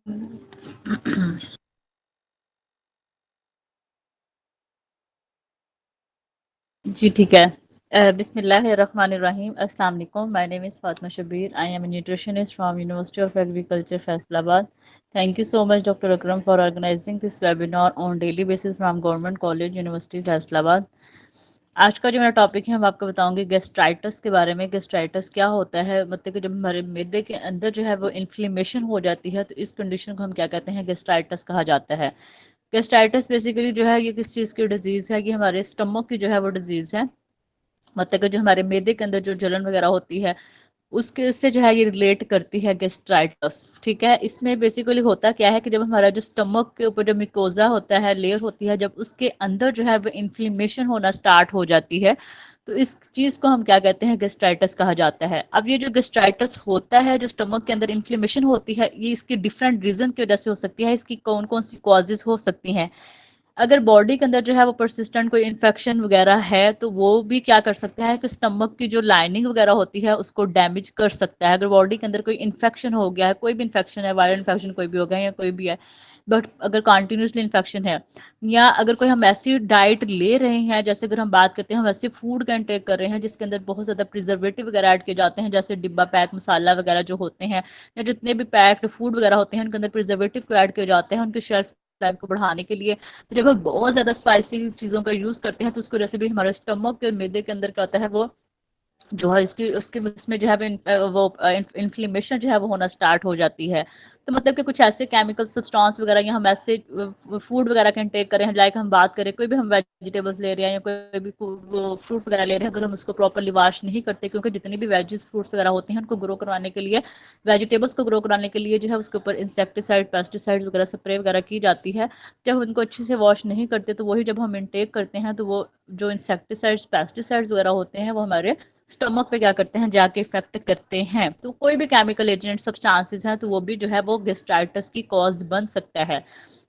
जी, ठीक है। बिस्मिल्लाहिर्रहमानिर्रहीम। अस्सलाम वालेकुम। My name is Fatima Shabbir. I am a nutritionist from University of Agriculture, Faisalabad. Thank you so much, Dr. Akram, for organizing this webinar on daily basis from Government College, University, Faisalabad. आज का जो मेरा topic है, मैं आपको बताऊंगी gastritis के बारे में। गैस्ट्राइटिस क्या होता है? मतलब कि जब हमारे मैदे के अंदर जो है वो इन्फ्लेमेशन हो जाती है, तो इस कंडीशन को हम क्या कहते हैं? गैस्ट्राइटिस कहा जाता है। गैस्ट्राइटिस बेसिकली जो है ये किस चीज़ की डिजीज़ है? ये हमारे स्टमक की जो है वो डिजीज़ है। मतलब कि जो हमारे मैदे के अंदर जो जलन वगैरह होती है, उसके से जो है ये रिलेट करती है गैस्ट्राइटिस। ठीक है, इसमें बेसिकली होता क्या है कि जब हमारा जो स्टमक के ऊपर जो मिकोजा होता है, लेयर होती है, जब उसके अंदर जो है वो इन्फ्लेमेशन होना स्टार्ट हो जाती है, तो इस चीज़ को हम क्या कहते हैं? गैस्ट्राइटिस कहा जाता है। अब ये जो गैस्ट्राइटिस होता है, जो स्टमक के अंदर इन्फ्लेमेशन होती है, ये इसकी डिफरेंट रीजन की वजह से हो सकती है। इसकी कौन कौन सी कॉजेज हो सकती हैं? अगर बॉडी के अंदर जो है वो परसिस्टेंट कोई इन्फेक्शन वगैरह है, तो वो भी क्या कर सकता है कि स्टमक की जो लाइनिंग वगैरह होती है उसको डैमेज कर सकता है। अगर बॉडी के अंदर कोई इन्फेक्शन हो गया है, कोई भी इन्फेक्शन है, वायरल इन्फेक्शन कोई भी हो गया है या कोई भी है, बट अगर कॉन्टिन्यूसली इन्फेक्शन है, या अगर कोई हम ऐसी डाइट ले रहे हैं, जैसे अगर हम बात करते हैं हम ऐसे फूड का इंटेक कर रहे हैं जिसके अंदर बहुत ज़्यादा प्रिजर्वेटिव वगैरह ऐड किए जाते हैं, जैसे डिब्बा पैक मसाला वगैरह जो होते हैं, या जितने भी पैक्ड फूड वगैरह होते हैं उनके अंदर प्रिजर्वेटिव को ऐड किए जाते हैं उनकी शेल्फ लाइफ को बढ़ाने के लिए। तो जब हम बहुत ज़्यादा स्पाइसी चीज़ों का यूज़ करते हैं, तो उसकी वजह से भी हमारे स्टमक के मैदे के अंदर क्या होता है, वो जो है इसकी उसके उसमें जो है वो इन्फ्लेमेशन जो है वो होना स्टार्ट हो जाती है। तो मतलब कि कुछ ऐसे केमिकल सब्सटेंस वगैरह या हम ऐसे फूड वगैरह के इंटेक करें, लाइक हम बात करें कोई भी हम वेजिटेबल्स ले रहे हैं या कोई भी फ्रूट वगैरह ले रहे हैं, अगर हम उसको प्रॉपरली वॉश नहीं करते, क्योंकि जितनी भी वेजिस फ्रूट्स वगैरह होते हैं उनको ग्रो करवाने के लिए, वेजिटेबल्स को ग्रो कराने के लिए जो है उसके ऊपर इंसेक्टिसाइड पेस्टिसाइड्स वगैरह स्प्रे वगैरह की जाती है। जब उनको अच्छे से वॉश नहीं करते, तो वही जब हम इंटेक करते हैं, तो वो जो इंसेक्टिसाइड्स पेस्टिसाइड्स वगैरह होते हैं वो हमारे स्टमक पे क्या करते हैं? जाके इफेक्ट करते हैं। तो कोई भी केमिकल एजेंट सब्सटेंसेस हैं, तो वो भी जो है वो गैस्ट्राइटिस की कॉज बन सकता है।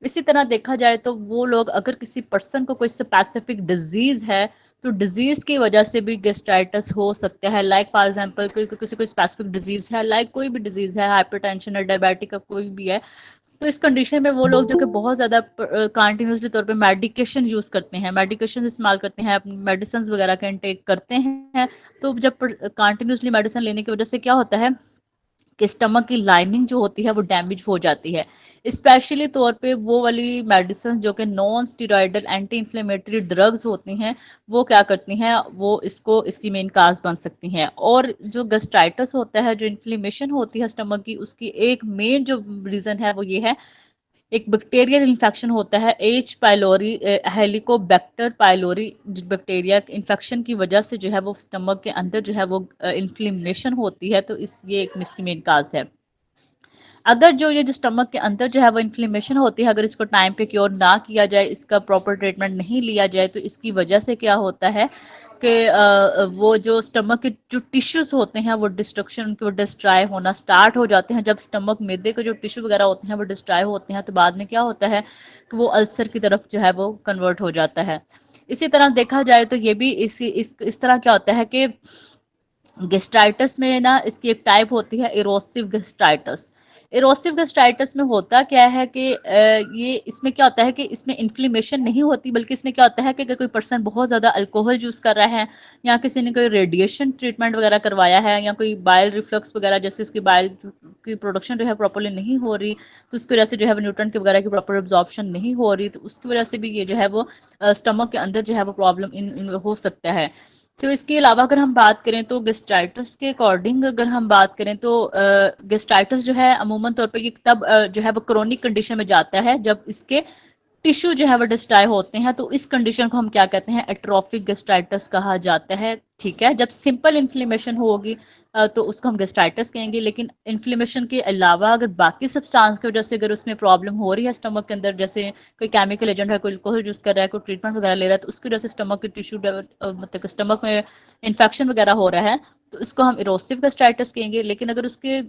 इसी तरह देखा जाए तो वो लोग, अगर किसी पर्सन को कोई स्पेसिफिक डिजीज है, तो डिजीज की वजह से भी गैस्ट्राइटिस हो सकता है। लाइक फॉर एग्जांपल किसी कोई स्पेसिफिक डिजीज है, लाइक कोई भी डिजीज है, हाइपरटेंशन है, डायबिटिक का कोई भी है, तो इस कंडीशन में वो लोग जो कि बहुत ज़्यादा कंटिन्यूसली तौर पे मेडिकेशन यूज़ करते हैं, मेडिकेशन इस्तेमाल करते हैं, अपनी मेडिसिन वगैरह का इंटेक करते हैं, तो जब कंटिन्यूसली मेडिसिन लेने की वजह से क्या होता है कि स्टमक की लाइनिंग जो होती है वो डैमेज हो जाती है। स्पेशली तौर पे वो वाली मेडिसिन जो कि non steroidal anti inflammatory drugs होती हैं, वो क्या करती हैं? वो इसकी मेन काज बन सकती हैं। और जो गैस्ट्राइटिस होता है, जो इन्फ्लेमेशन होती है स्टमक की, उसकी एक मेन जो रीज़न है वो ये है, एक बैक्टीरियल इन्फेक्शन होता है, H pylori Helicobacter pylori bacteria infection की वजह से जो है वो स्टमक के अंदर जो है वो इन्फ्लेमेशन होती है। तो ये एक इसकी मेन काज है। अगर जो स्टमक के अंदर जो है वो इन्फ्लेमेशन होती है, अगर इसको टाइम पे क्योर ना किया जाए, इसका प्रॉपर ट्रीटमेंट नहीं लिया जाए, तो इसकी वजह से क्या होता है कि वो जो स्टमक के जो टिश्यूज होते हैं वो डिस्ट्रक्शन उनके वो डिस्ट्रॉय होना स्टार्ट हो जाते हैं। जब स्टमक मैदे के जो टिश्यू वगैरह होते हैं वो डिस्ट्रॉय होते हैं, तो बाद में क्या होता है कि वो अल्सर की तरफ जो है वो कन्वर्ट हो जाता है। इसी तरह देखा जाए तो ये भी इस तरह क्या होता है कि गेस्ट्राइटिस में ना, इसकी एक टाइप होती है इरोसिव गेस्ट्राइटिस। इरोसिव गेस्ट्राइटिस में होता क्या है कि ये इसमें क्या होता है कि इसमें इन्फ्लेमेशन नहीं होती, बल्कि इसमें क्या होता है कि अगर कोई पर्सन बहुत ज़्यादा अल्कोहल यूज़ कर रहा है, या किसी ने कोई रेडिएशन ट्रीटमेंट वगैरह करवाया है, या कोई बाइल रिफ्लक्स वगैरह, जैसे उसकी बाइल की प्रोडक्शन जो है प्रॉपरली नहीं हो रही, तो उसकी वजह से जो है वो न्यूट्रन की वगैरह की प्रॉपर एब्जॉर्प्शन नहीं हो रही, तो उसकी वजह से भी ये जो है वो स्टमक के अंदर जो है वो प्रॉब्लम इन हो सकता है। तो इसके अलावा अगर हम बात करें तो गेस्ट्राइटिस के अकॉर्डिंग अगर हम बात करें तो गेस्ट्राइटिस जो है अमूमन तौर पे ये तब जो है वो क्रोनिक कंडीशन में जाता है जब इसके टिश्यू जो है वो डिस्ट्रॉय होते हैं, तो इस कंडीशन को हम क्या कहते हैं? एट्रोफिक गेस्ट्राइटिस कहा जाता है। ठीक है, जब सिंपल इन्फ्लेमेशन होगी तो उसको हम गेस्ट्राइटिस कहेंगे। लेकिन इन्फ्लेमेशन के अलावा अगर बाकी सब्सटेंस की वजह से अगर उसमें प्रॉब्लम हो रही है स्टमक के अंदर, जैसे कोई केमिकल एजेंट है, कोई अल्कोहल यूज कर रहा है, कोई ट्रीटमेंट वगैरह ले रहा है, तो उसकी वजह से स्टमक के टिश्यू मतलब स्टमक में इन्फेक्शन वगैरह हो रहा है, तो इसको हम इरोसिव गेस्ट्राइटिस कहेंगे। लेकिन अगर उसके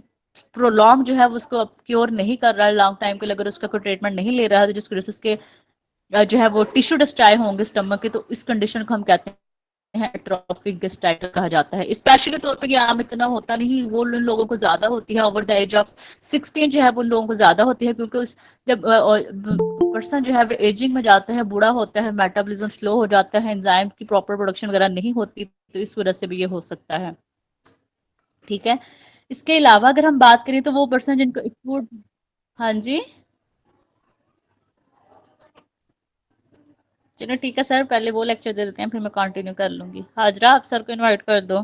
प्रोलॉन्ग जो है वो उसको क्योर नहीं कर रहा है लॉन्ग टाइम के लिए, अगर उसका कोई ट्रीटमेंट नहीं ले रहा है, तो जिसकी वजह से उसके जो है वो टिश्यू डिस्ट्रॉय होंगे स्टमक के, तो इस कंडीशन को हम कहते हैं एट्रोफिक गैस्ट्राइटिस कहा जाता है। स्पेशली तौर पे ये आम इतना होता नहीं, वो उन लोगों को ज्यादा होती है ओवर द एज ऑफ 16 जो है वो उन लोगों को ज्यादा होती है, क्योंकि उस जब पर्सन जो है वो एजिंग में जाता है, बूढ़ा होता है, मेटाबॉलिज्म स्लो हो जाता है, एंजाइम की प्रॉपर प्रोडक्शन वगैरह नहीं होती, तो इस वजह से भी ये हो सकता है। ठीक है। इसके अलावा अगर हम बात करें तो वो पर्सन जिनको एक्यूट, हाँ जी, चलो ठीक है सर, पहले वो लेक्चर दे देते हैं फिर मैं कंटिन्यू कर लूंगी। हाजरा, आप सर को इनवाइट कर दो।